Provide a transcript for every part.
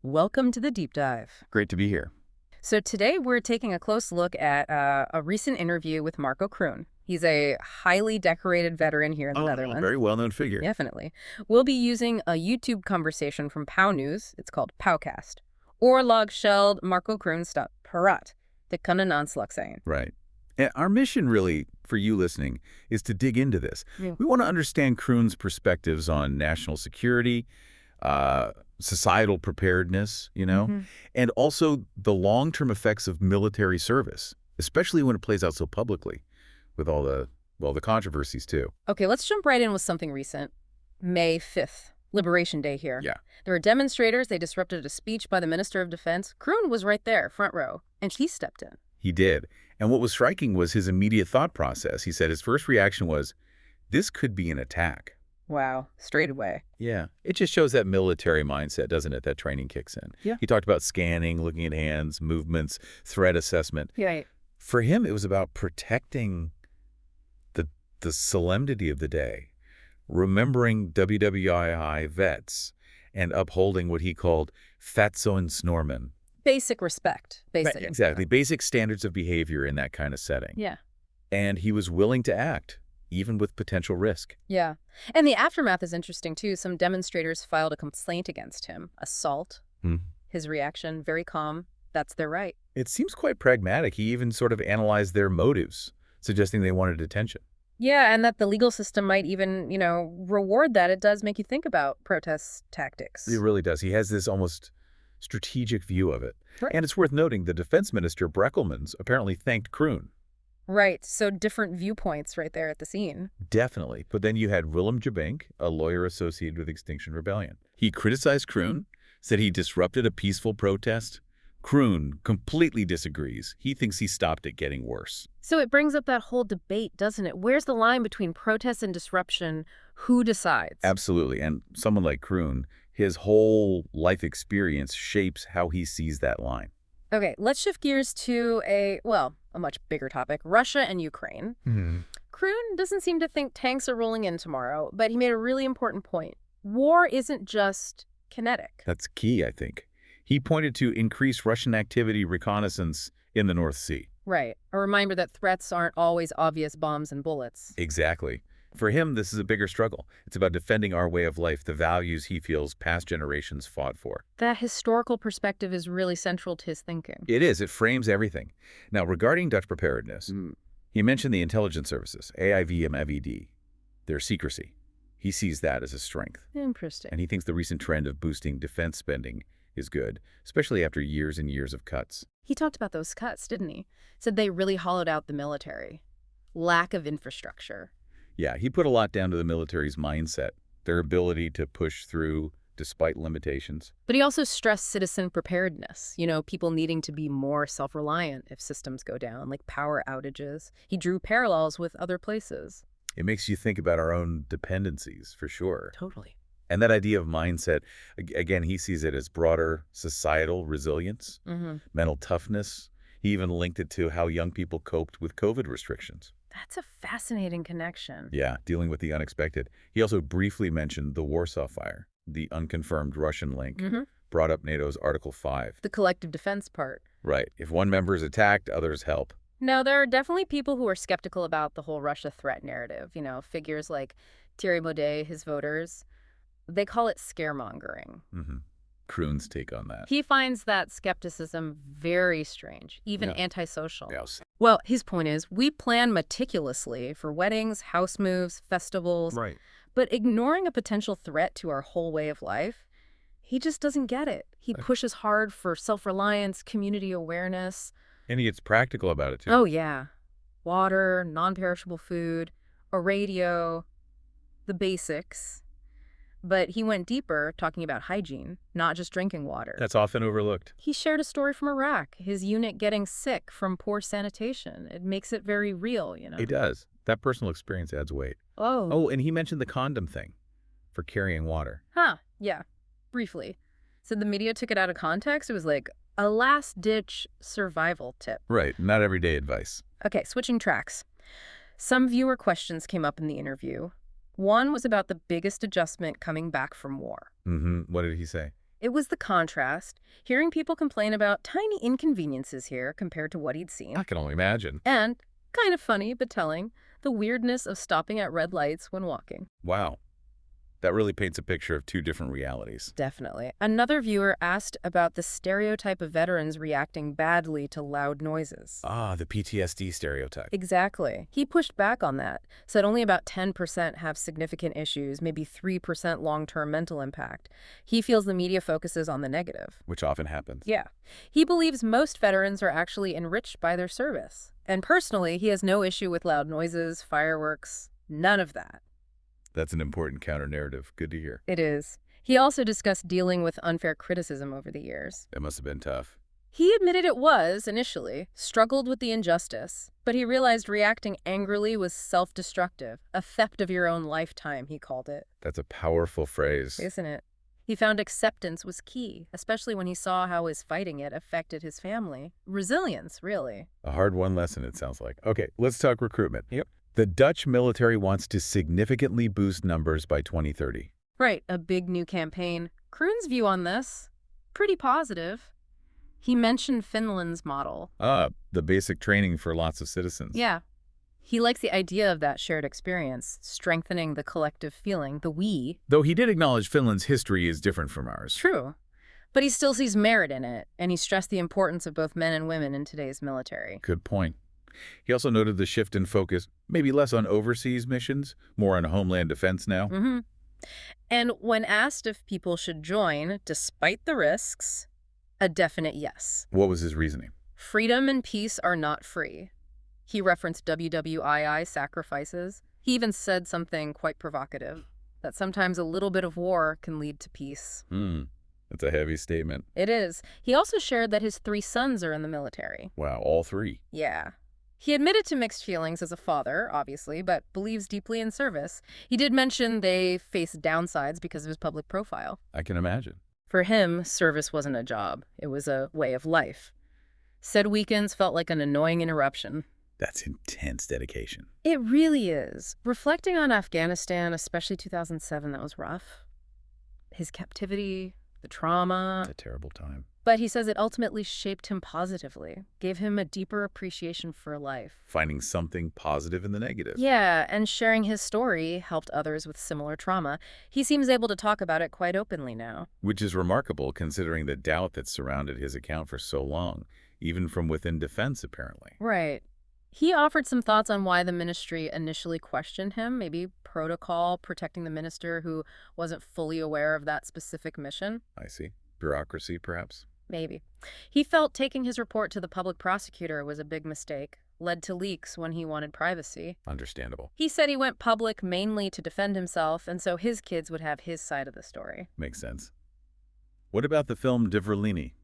Welcome to the deep dive. Great to be here. So today we're taking a close look at a recent interview with Marco Kroon. He's a highly decorated veteran here in the Oh, Netherlands. very well-known figure. Definitely. We'll be using a YouTube conversation from Pauw News. It's called Pauwcast. Oorlog shelled Marco Kroon staat paraat. De kunnen aanslag zijn. Right. And our mission, really, for you listening, is to dig into this. Yeah. We want to understand Kroon's perspectives on national security, societal preparedness, and also the long-term effects of military service, especially when it plays out so publicly with all the, well, the controversies, too. Okay, let's jump right in with something recent. May 5th, Liberation Day here. Yeah. There were demonstrators. They disrupted a speech by the Minister of Defense. Kroon was right there, front row, and she stepped in. He did. And what was striking was his immediate thought process. He said his first reaction was, this could be an attack. Wow, straight away. Yeah. It just shows that military mindset, doesn't it? That training kicks in. Yeah. He talked about scanning, looking at hands, movements, threat assessment. Right. For him, it was about protecting the solemnity of the day, remembering WWII vets, and upholding what he called fatsoensnormen. Basic respect, basically. Right, exactly. Basic standards of behavior in that kind of setting. Yeah. And he was willing to act, even with potential risk. Yeah. And the aftermath is interesting, too. Some demonstrators filed a complaint against him. Assault. His reaction, very calm. That's their right. It seems quite pragmatic. He even sort of analyzed their motives, suggesting they wanted attention. Yeah, and that the legal system might even, reward that. It does make you think about protest tactics. It really does. He has this almost strategic view of it. Right. And it's worth noting the defense minister, Breckelmans, apparently thanked Kroon. Right. So different viewpoints right there at the scene. Definitely. But then you had Willem Jabink, a lawyer associated with Extinction Rebellion. He criticized Kroon, said he disrupted a peaceful protest. Kroon completely disagrees. He thinks he stopped it getting worse. So it brings up that whole debate, doesn't it? Where's the line between protest and disruption? Who decides? Absolutely. And someone like Kroon, his whole life experience shapes how he sees that line. Okay, let's shift gears to a much bigger topic, Russia and Ukraine. Kroon doesn't seem to think tanks are rolling in tomorrow, but he made a really important point. War isn't just kinetic. That's key, I think. He pointed to increased Russian activity reconnaissance in the North Sea. Right. A reminder that threats aren't always obvious bombs and bullets. Exactly. For him, this is a bigger struggle. It's about defending our way of life, the values he feels past generations fought for. That historical perspective is really central to his thinking. It is. It frames everything. Now, regarding Dutch preparedness, he mentioned the intelligence services, AIV and MED, their secrecy. He sees that as a strength. Interesting. And he thinks the recent trend of boosting defense spending is good, especially after years and years of cuts. He talked about those cuts, didn't he? Said they really hollowed out the military. Lack of infrastructure. Yeah, he put a lot down to the military's mindset, their ability to push through despite limitations. But he also stressed citizen preparedness, people needing to be more self-reliant if systems go down, like power outages. He drew parallels with other places. It makes you think about our own dependencies, for sure. Totally. And that idea of mindset, again, he sees it as broader societal resilience, mental toughness. He even linked it to how young people coped with COVID restrictions. That's a fascinating connection. Yeah, dealing with the unexpected. He also briefly mentioned the Warsaw Fire, the unconfirmed Russian link, brought up NATO's Article 5. The collective defense part. Right. If one member is attacked, others help. Now, there are definitely people who are skeptical about the whole Russia threat narrative. Figures like Thierry Baudet, his voters. They call it scaremongering. Kroon's take on that. He finds that skepticism very strange, even antisocial. Yes. Well, his point is, we plan meticulously for weddings, house moves, festivals. Right. But ignoring a potential threat to our whole way of life, he just doesn't get it. He pushes hard for self-reliance, community awareness. And he gets practical about it, too. Oh, yeah. Water, non-perishable food, a radio, the basics. But he went deeper, talking about hygiene, not just drinking water. That's often overlooked. He shared a story from Iraq, his unit getting sick from poor sanitation. It makes it very real, It does. That personal experience adds weight. Oh, And he mentioned the condom thing for carrying water. Yeah, briefly. So the media took it out of context. It was like a last-ditch survival tip. Right. Not everyday advice. Okay, switching tracks. Some viewer questions came up in the interview. One was about the biggest adjustment coming back from war. What did he say? It was the contrast, hearing people complain about tiny inconveniences here compared to what he'd I seen. can only imagine. And, kind of funny but telling, the weirdness of stopping at red lights when walking. Wow. That really paints a picture of two different realities. Definitely. Another viewer asked about the stereotype of veterans reacting badly to loud noises. Ah, the PTSD stereotype. Exactly. He pushed back on that, said only about 10% have significant issues, maybe 3% long-term mental impact. He feels the media focuses on the negative. Which often happens. Yeah. He believes most veterans are actually enriched by their service. And personally, he has no issue with loud noises, fireworks, none of that. That's an important counter-narrative. Good to hear. It is. He also discussed dealing with unfair criticism over the years. That must have been tough. He admitted it was, initially, struggled with the injustice, but he realized reacting angrily was self-destructive, a theft of your own lifetime, he called it. That's a powerful phrase. Isn't it? He found acceptance was key, especially when he saw how his fighting it affected his family. Resilience, really. A hard-won lesson, it sounds like. Okay, let's talk recruitment. Yep. The Dutch military wants to significantly boost numbers by 2030. Right, a big new campaign. Kroon's view on this? Pretty positive. He mentioned Finland's model. The basic training for lots of citizens. Yeah. He likes the idea of that shared experience, strengthening the collective feeling, the we. Though he did acknowledge Finland's history is different from ours. True. But he still sees merit in it, and he stressed the importance of both men and women in today's military. Good point. He also noted the shift in focus, maybe less on overseas missions, more on homeland defense now. Mm-hmm. And when asked if people should join, despite the risks, a definite yes. What was his reasoning? Freedom and peace are not free. He referenced WWII sacrifices. He even said something quite provocative, that sometimes a little bit of war can lead to peace. That's a heavy statement. It is. He also shared that his 3 sons are in the military. Wow, all 3. Yeah. He admitted to mixed feelings as a father, obviously, but believes deeply in service. He did mention they face downsides because of his public profile. I can imagine. For him, service wasn't a job. It was a way of life. Said weekends felt like an annoying interruption. That's intense dedication. It really is. Reflecting on Afghanistan, especially 2007, that was rough. His captivity, the trauma. It's a terrible time. But he says it ultimately shaped him positively, gave him a deeper appreciation for life. Finding something positive in the negative. Yeah, and sharing his story helped others with similar trauma. He seems able to talk about it quite openly now. Which is remarkable considering the doubt that surrounded his account for so long, even from within defense, apparently. Right. He offered some thoughts on why the ministry initially questioned him, maybe protocol, protecting the minister who wasn't fully aware of that specific mission. I see. Bureaucracy, perhaps? Maybe. He felt taking his report to the public prosecutor was a big mistake, led to leaks when he wanted privacy. Understandable. He said he went public mainly to defend himself, and so his kids would have his side of the story. Makes sense. What about the film Di Verlini?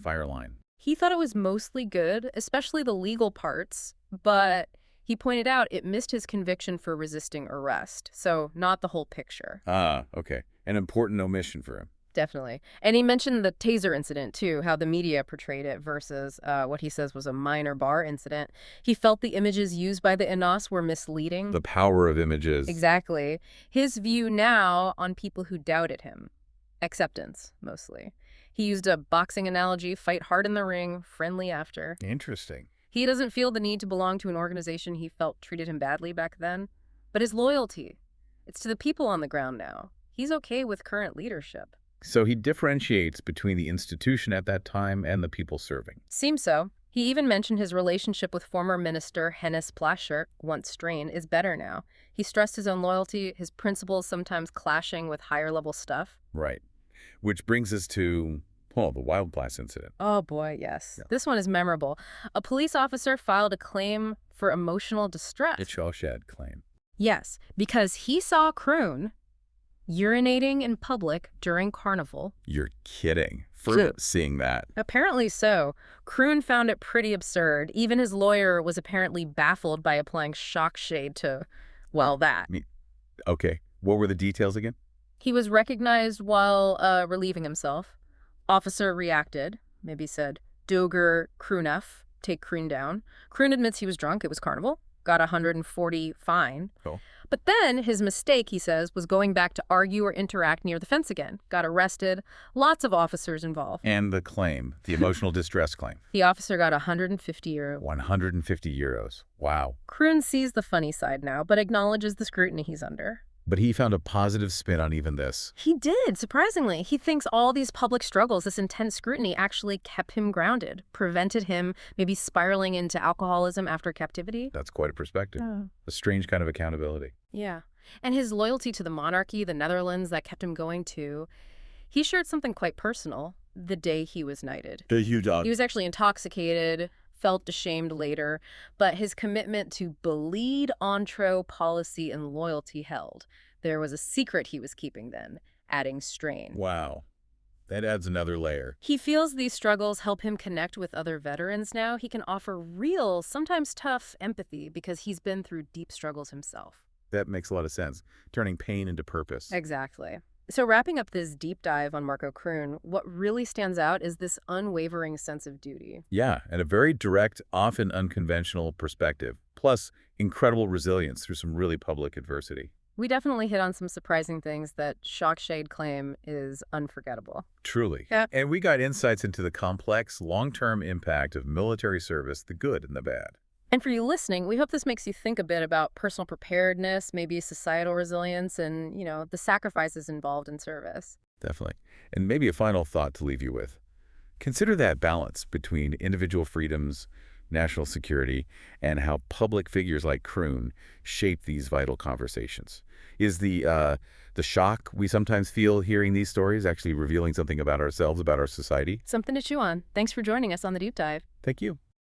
Fireline. He thought it was mostly good, especially the legal parts, but he pointed out it missed his conviction for resisting arrest, so not the whole picture. Ah, okay. An important omission for him. Definitely. And he mentioned the taser incident, too, how the media portrayed it versus what he says was a minor bar incident. He felt the images used by the INOS were misleading. The power of images. Exactly. His view now on people who doubted him. Acceptance, mostly. He used a boxing analogy, fight hard in the ring, friendly after. Interesting. He doesn't feel the need to belong to an organization he felt treated him badly back then. But his loyalty, it's to the people on the ground now. He's okay with current leadership. So he differentiates between the institution at that time and the people serving. Seems so. He even mentioned his relationship with former minister Hennis Plasschaert, once strained, is better now. He stressed his own loyalty, his principles sometimes clashing with higher-level stuff. Right. Which brings us to, well, the Wild Glass incident. Oh, boy, yes. Yeah. This one is memorable. A police officer filed a claim for emotional distress. It's Shawshed claim. Yes, because he saw Kroon urinating in public during carnival. You're kidding. True. Seeing that. Apparently so. Kroon found it pretty absurd. Even his lawyer was apparently baffled by applying shock shade to, well, that. Okay. What were the details again? He was recognized while relieving himself. Officer reacted, maybe said, Doger Kroonef, take Kroon down. Kroon admits he was drunk. It was carnival. got 140 fine. Cool. But then his mistake, he says, was going back to argue or interact near the fence again. Got arrested. Lots of officers involved. And the claim, the emotional distress claim. The officer got 150 euro. 150 euros. Wow. Kroon sees the funny side now, but acknowledges the scrutiny he's under. But he found a positive spin on even this. He did, surprisingly. He thinks all these public struggles, this intense scrutiny, actually kept him grounded, prevented him maybe spiraling into alcoholism after captivity. That's quite a perspective. Yeah. A strange kind of accountability. Yeah. And his loyalty to the monarchy, the Netherlands, that kept him going too. He shared something quite personal the day he was knighted. He was actually intoxicated, felt ashamed later, but his commitment to bleed Entro policy and loyalty held. There was a secret he was keeping then, adding strain. Wow. That adds another layer. He feels these struggles help him connect with other veterans now. He can offer real, sometimes tough empathy because he's been through deep struggles himself. That makes a lot of sense, turning pain into purpose. Exactly. So wrapping up this deep dive on Marco Kroon, what really stands out is this unwavering sense of duty. Yeah, and a very direct, often unconventional perspective, plus incredible resilience through some really public adversity. We definitely hit on some surprising things that Shockshade claim is unforgettable. Truly. Yeah. And we got insights into the complex, long-term impact of military service, the good and the bad. And for you listening, we hope this makes you think a bit about personal preparedness, maybe societal resilience, and, the sacrifices involved in service. Definitely. And maybe a final thought to leave you with. Consider that balance between individual freedoms, national security, and how public figures like Kroon shape these vital conversations. Is the shock we sometimes feel hearing these stories actually revealing something about ourselves, about our society? Something to chew on. Thanks for joining us on The Deep Dive. Thank you.